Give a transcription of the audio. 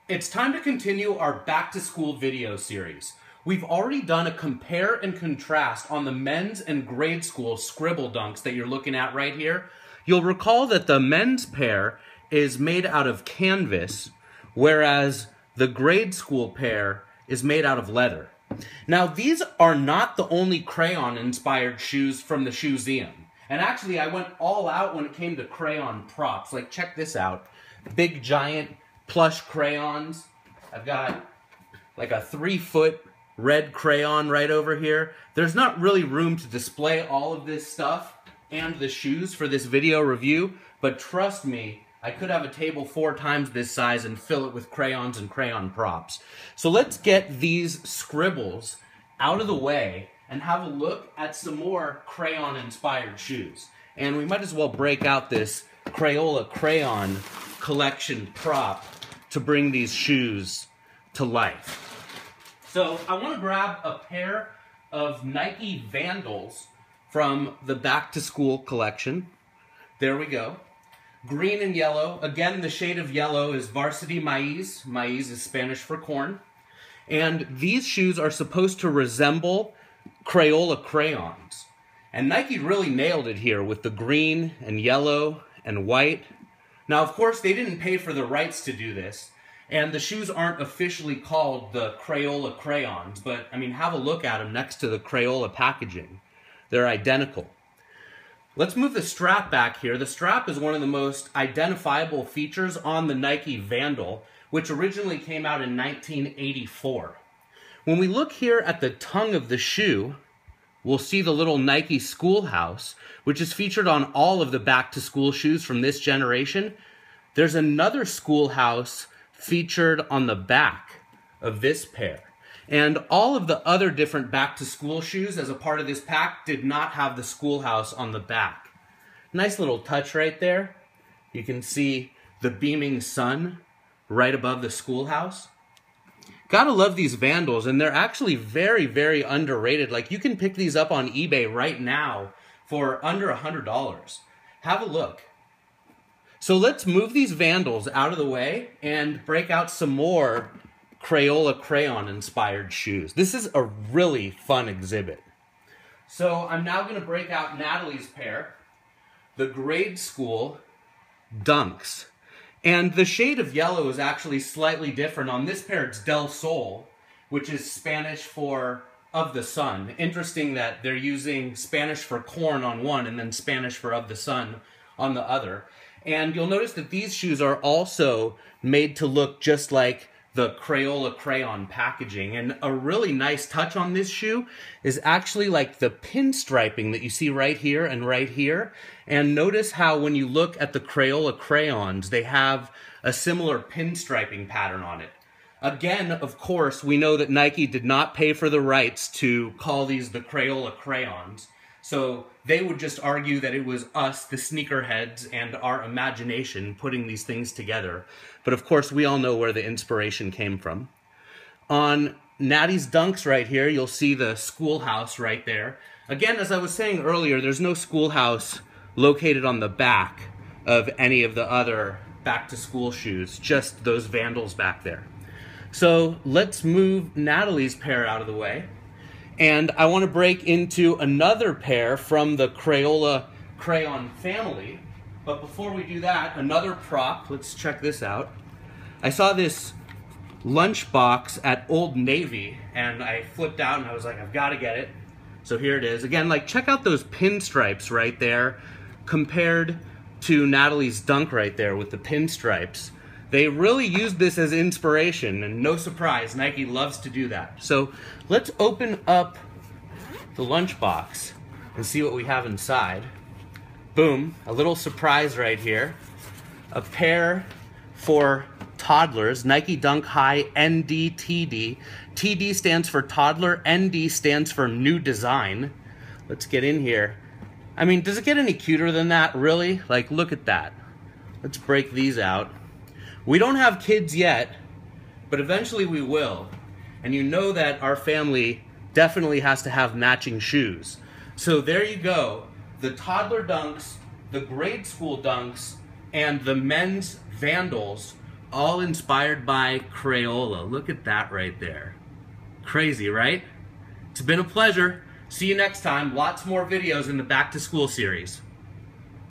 It's time to continue our back to school video series. We've already done a compare and contrast on the men's and grade school scribble dunks that you're looking at right here. You'll recall that the men's pair is made out of canvas, whereas the grade school pair is made out of leather. Now, these are not the only crayon-inspired shoes from the ShoeZeum. And actually, I went all out when it came to crayon props. Like, check this out. Big, giant, plush crayons. I've got like a 3-foot red crayon right over here. There's not really room to display all of this stuff and the shoes for this video review, but trust me, I could have a table 4 times this size and fill it with crayons and crayon props. So let's get these scribbles out of the way and have a look at some more crayon-inspired shoes. And we might as well break out this Crayola Crayon collection prop to bring these shoes to life. So I want to grab a pair of Nike Vandals from the Back to School collection. There we go. Green and yellow. Again, the shade of yellow is Varsity Maize. Maize is Spanish for corn. And these shoes are supposed to resemble Crayola crayons. And Nike really nailed it here with the green and yellow and white. Now, of course, they didn't pay for the rights to do this. And the shoes aren't officially called the Crayola Crayons. But, I mean, have a look at them next to the Crayola packaging. They're identical. Let's move the strap back here. The strap is one of the most identifiable features on the Nike Vandal, which originally came out in 1984. When we look here at the tongue of the shoe, we'll see the little Nike Schoolhouse, which is featured on all of the back-to-school shoes from this generation. There's another Schoolhouse featured on the back of this pair. And all of the other different back-to-school shoes as a part of this pack did not have the Schoolhouse on the back. Nice little touch right there. You can see the beaming sun right above the Schoolhouse. Gotta love these Vandals, and they're actually very, very underrated. Like, you can pick these up on eBay right now for under $100. Have a look. So let's move these Vandals out of the way and break out some more Crayola Crayon inspired shoes. This is a really fun exhibit. So I'm now going to break out Natalie's pair, the grade school Dunks. And the shade of yellow is actually slightly different. On this pair, it's Del Sol, which is Spanish for of the sun. Interesting that they're using Spanish for corn on one and then Spanish for of the sun on the other. And you'll notice that these shoes are also made to look just like the Crayola Crayon packaging. And a really nice touch on this shoe is actually like the pinstriping that you see right here and right here. And notice how when you look at the Crayola crayons, they have a similar pinstriping pattern on it. Again, of course, we know that Nike did not pay for the rights to call these the Crayola crayons. So they would just argue that it was us, the sneakerheads, and our imagination putting these things together. But of course, we all know where the inspiration came from. On Natty's Dunks right here, you'll see the Schoolhouse right there. Again, as I was saying earlier, there's no Schoolhouse located on the back of any of the other back-to-school shoes, just those Vandals back there. So let's move Natalie's pair out of the way. And I want to break into another pair from the Crayola Crayon family. But before we do that, another prop. Let's check this out. I saw this lunchbox at Old Navy, and I flipped out and I was like, I've got to get it. So here it is. Again, like, check out those pinstripes right there compared to Natalie's Dunk right there with the pinstripes. They really used this as inspiration, and no surprise, Nike loves to do that. So let's open up the lunchbox and see what we have inside. Boom, a little surprise right here. A pair for toddlers, Nike Dunk High NDTD. TD stands for toddler, ND stands for new design. Let's get in here. I mean, does it get any cuter than that, really? Like, look at that. Let's break these out. We don't have kids yet, but eventually we will. And you know that our family definitely has to have matching shoes. So there you go. The toddler Dunks, the grade school Dunks, and the men's Vandals all inspired by Crayola. Look at that right there. Crazy, right? It's been a pleasure. See you next time. Lots more videos in the Back to School series.